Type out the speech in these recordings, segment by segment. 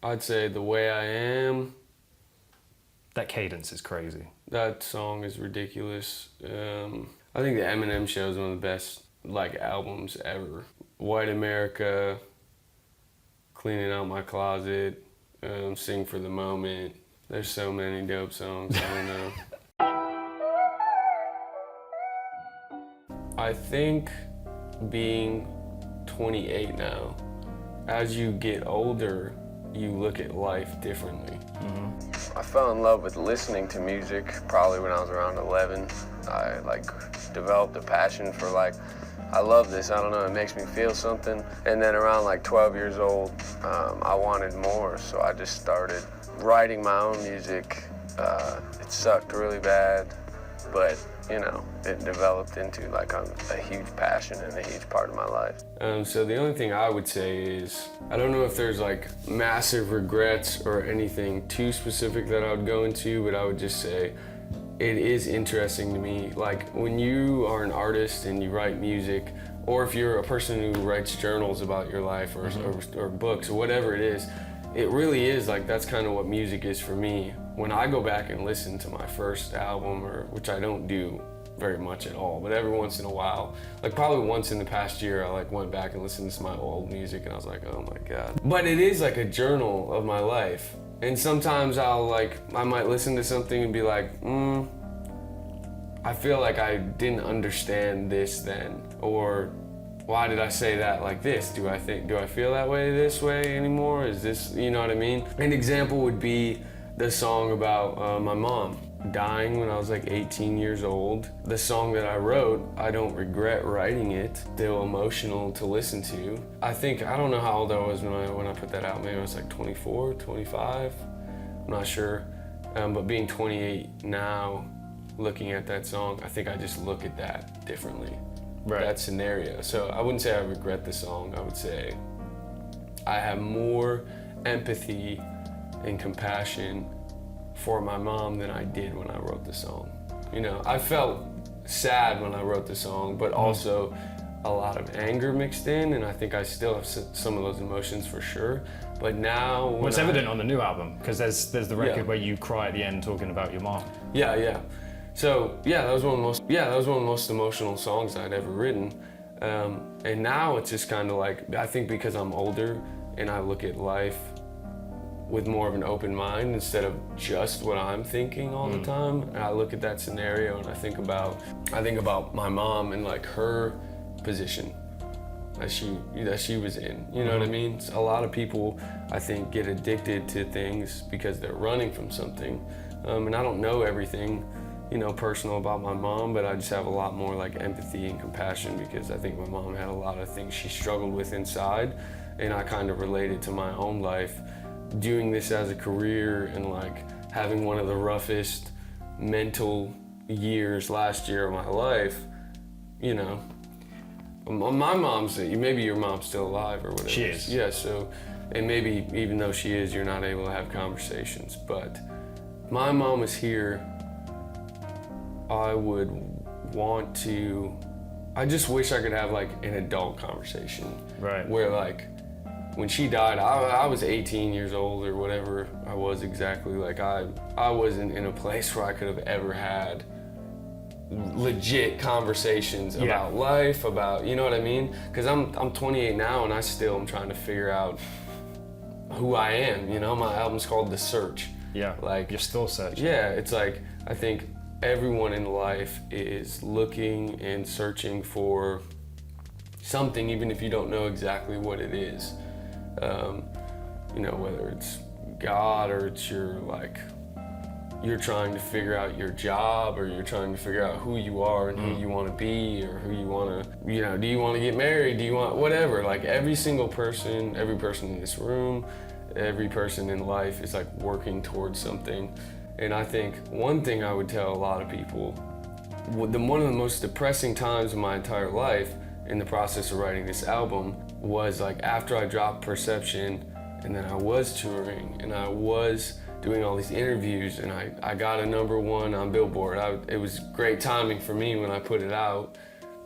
I'd say The Way I Am. That cadence is crazy. That song is ridiculous. I think the Eminem Show is one of the best like albums ever. White America, Cleaning Out My Closet, Sing for the Moment. There's so many dope songs, I don't know. I think being 28 now, as you get older, you look at life differently. I fell in love with listening to music probably when I was around 11. I developed a passion for I love this, I don't know, it makes me feel something. And then around 12 years old, I wanted more, so I just started writing my own music. It sucked really bad, but it developed into a huge passion and a huge part of my life. So the only thing I would say is, I don't know if there's massive regrets or anything too specific that I would go into, but I would just say it is interesting to me. When you are an artist and you write music, or if you're a person who writes journals about your life or books or whatever it is, it really is that's kind of what music is for me. When I go back and listen to my first album, which I don't do very much at all, but every once in a while, probably once in the past year, I went back and listened to my old music and I was like, oh my God. But it is a journal of my life. And sometimes I might listen to something and be like, I feel like I didn't understand this then, or why did I say that like this? Do I feel that way this way anymore? Is this, you know what I mean? An example would be the song about my mom dying when I was 18 years old. The song that I wrote, I don't regret writing it. Still emotional to listen to. I don't know how old I was when I put that out. Maybe I was 24, 25, I'm not sure. But being 28 now, looking at that song, I think I just look at that differently. Right. That scenario. So I wouldn't say I regret the song. I would say I have more empathy and compassion for my mom than I did when I wrote the song. I felt sad when I wrote the song, but also a lot of anger mixed in, and I think I still have some of those emotions for sure. But now, well, it's evident on the new album, because there's the record where you cry at the end talking about your mom. Yeah. So that was one of the most emotional songs I'd ever written. And now it's just kind of I think because I'm older and I look at life with more of an open mind instead of just what I'm thinking all the time. And I look at that scenario and I think about my mom and her position that she was in. You know what I mean? So a lot of people, I think, get addicted to things because they're running from something. And I don't know everything, personal about my mom, but I just have a lot more empathy and compassion because I think my mom had a lot of things she struggled with inside, and I kind of related to my own life. Doing this as a career and having one of the roughest mental years last year of my life, my mom's, maybe your mom's still alive or whatever. She is. Yeah, so, and maybe even though she is, you're not able to have conversations, but my mom is here. I just wish I could have an adult conversation. Right. Where when she died, I was 18 years old or whatever I was exactly. I wasn't in a place where I could have ever had legit conversations about life, about, you know what I mean? Because I'm 28 now and I still am trying to figure out who I am, My album's called The Search. Yeah, you're still searching. Yeah, it's I think everyone in life is looking and searching for something, even if you don't know exactly what it is. Whether it's God or it's you're trying to figure out your job, or you're trying to figure out who you are and who you want to be, or who you want to, do you want to get married? Do you want whatever? Every single person, every person in this room, every person in life is working towards something. And I think one thing I would tell a lot of people, one of the most depressing times of my entire life in the process of writing this album was after I dropped Perception, and then I was touring and I was doing all these interviews, and I got a #1 on Billboard. It was great timing for me when I put it out,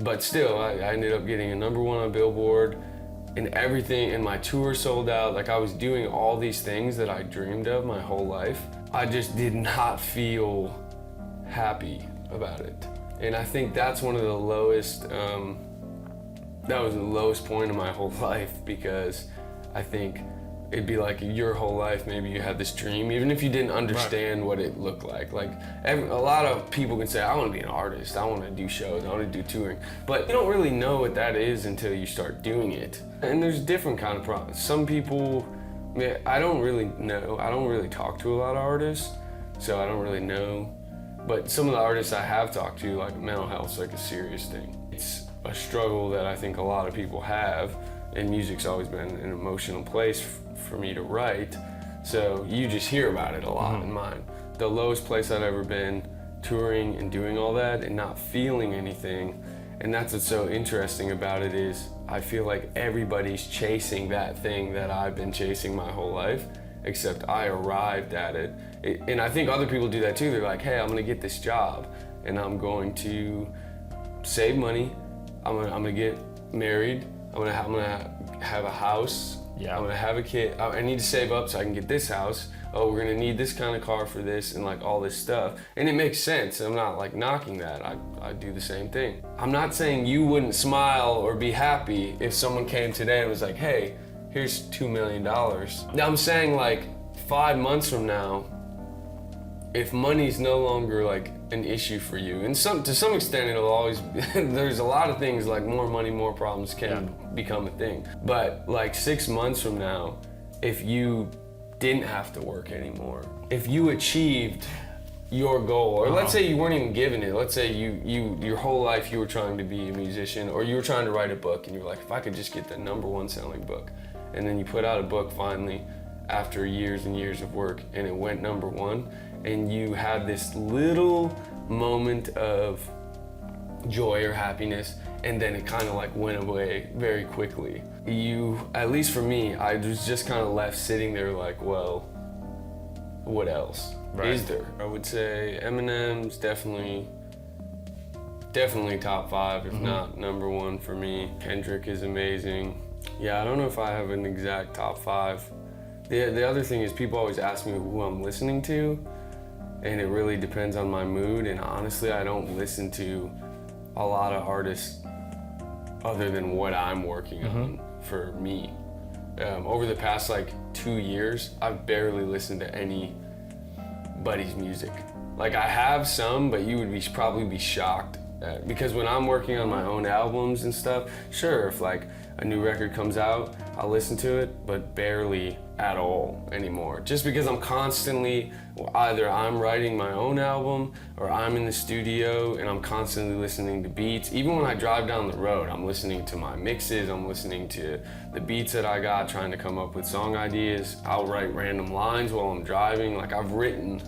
but still I ended up getting a #1 on Billboard. and everything, and my tour sold out. Like I was doing all these things that I dreamed of my whole life. I just did not feel happy about it. And I think that's one of the lowest, that was the lowest point of my whole life, because I think it'd be like your whole life, maybe you had this dream, even if you didn't understand what it looked like. Like a lot of people can say, I want to be an artist, I want to do shows, I want to do touring. But you don't really know what that is until you start doing it. And there's different kind of problems. Some people, I don't really know. I don't really talk to a lot of artists, so I don't really know. But some of the artists I have talked to, like mental health's like a serious thing. It's a struggle that I think a lot of people have, and music's always been an emotional place for me to write, so you just hear about it a lot in mine. The lowest place I've ever been, touring and doing all that and not feeling anything, and that's what's so interesting about it, is I feel like everybody's chasing that thing that I've been chasing my whole life, except I arrived at it. And I think other people do that too. They're like, hey, I'm gonna get this job and I'm going to save money, I'm gonna get married, I'm gonna have a house, I'm gonna have a kid, I need to save up so I can get this house, oh, we're gonna need this kind of car for this, and like all this stuff. And it makes sense, I'm not like knocking that, I do the same thing. I'm not saying you wouldn't smile or be happy if someone came today and was like, hey, here's $2 million. Now I'm saying like 5 months from now, if money's no longer like an issue for you, and to some extent it'll always, there's a lot of things like more money, more problems can become a thing. But like 6 months from now, if you didn't have to work anymore, if you achieved your goal, or let's say you weren't even given it, let's say your whole life you were trying to be a musician, or you were trying to write a book and you were like, if I could just get the #1 selling book, and then you put out a book finally after years and years of work and it went #1, and you had this little moment of joy or happiness, and then it kind of like went away very quickly. At least for me, I was just kind of left sitting there like, well, what else is there? I would say Eminem's definitely top 5, if not #1 for me. Kendrick is amazing. Yeah, I don't know if I have an exact top 5. The other thing is, people always ask me who I'm listening to, and it really depends on my mood, and honestly, I don't listen to a lot of artists other than what I'm working on for me. Over the past like 2 years, I've barely listened to anybody's music. Like I have some, but you would probably be shocked because when I'm working on my own albums and stuff, sure, if like a new record comes out, I'll listen to it, but barely at all anymore. Just because I'm constantly, either I'm writing my own album or I'm in the studio and I'm constantly listening to beats. Even when I drive down the road, I'm listening to my mixes, I'm listening to the beats that I got, trying to come up with song ideas. I'll write random lines while I'm driving. Like I've written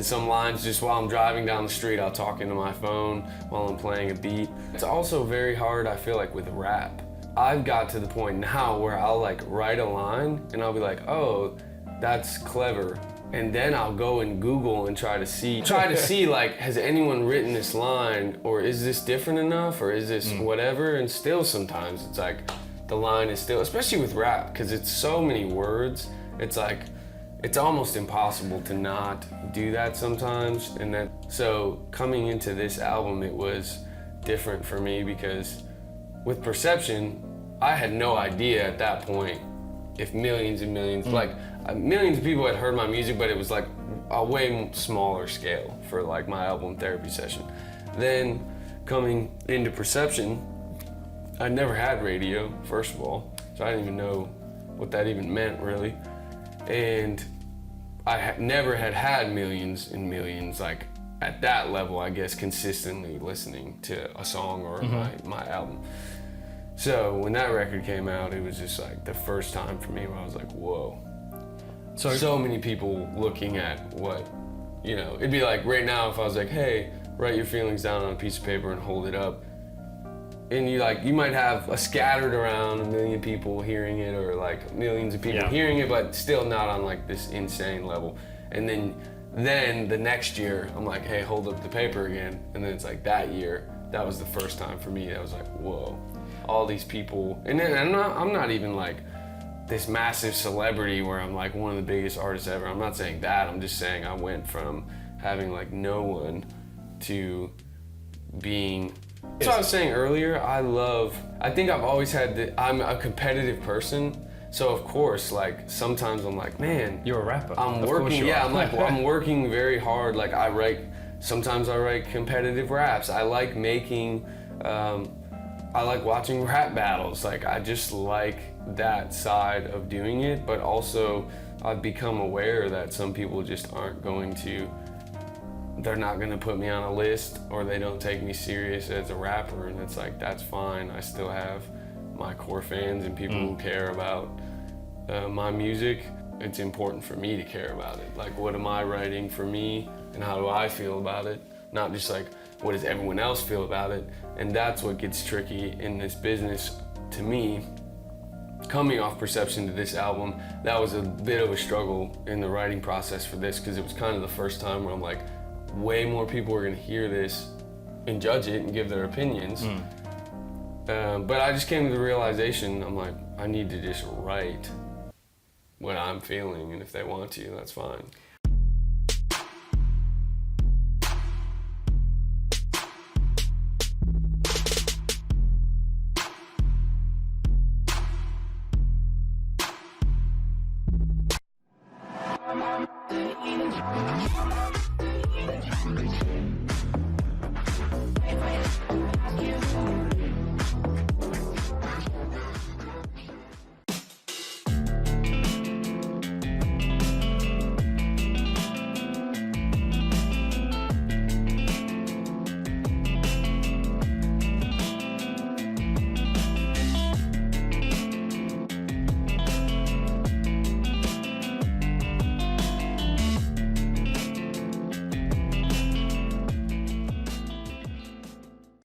some lines just while I'm driving down the street. I'll talk into my phone while I'm playing a beat. It's also very hard, I feel like, with rap. I've got to the point now where I'll like write a line and I'll be like, oh, that's clever. And then I'll go and Google and try to see like, has anyone written this line, or is this different enough, or is this whatever? And still sometimes it's like, the line is still, especially with rap, because it's so many words, it's like, it's almost impossible to not do that sometimes. And so coming into this album, it was different for me because with Perception, I had no idea at that point if millions and millions, like millions of people had heard my music, but it was like a way smaller scale for like my album Therapy Session. Then coming into Perception, I never had radio, first of all, so I didn't even know what that even meant really. And I never had millions and millions, like at that level, I guess, consistently listening to a song or my album. So when that record came out, it was just like the first time for me where I was like, whoa. So many people looking at what, it'd be like right now if I was like, hey, write your feelings down on a piece of paper and hold it up. And you might have scattered around 1 million people hearing it, or like millions of people hearing it, but still not on like this insane level. And then the next year, I'm like, hey, hold up the paper again. And then it's like that year, that was the first time for me. I was like, whoa. all these people, and then I'm not even like this massive celebrity where I'm like one of the biggest artists ever. I'm not saying that. I'm just saying I went from having like no one to being. That's what I was saying earlier. I think I've always had I'm a competitive person. So of course, like sometimes I'm like, man, you're a rapper. I'm working. Yeah, I'm like, well, I'm working very hard. Like sometimes I write competitive raps. I like making, I like watching rap battles. Like I just like that side of doing it. But also, I've become aware that some people just aren't going to. They're not gonna put me on a list, or they don't take me serious as a rapper, and it's like, that's fine. I still have my core fans and people who care about my music. It's important for me to care about it. Like, what am I writing for me, and how do I feel about it? Not just like, what does everyone else feel about it? And that's what gets tricky in this business to me. Coming off Perception to this album, that was a bit of a struggle in the writing process for this, because it was kind of the first time where I'm like, way more people are gonna hear this and judge it and give their opinions. But I just came to the realization, I'm like, I need to just write what I'm feeling, and if they want to, that's fine.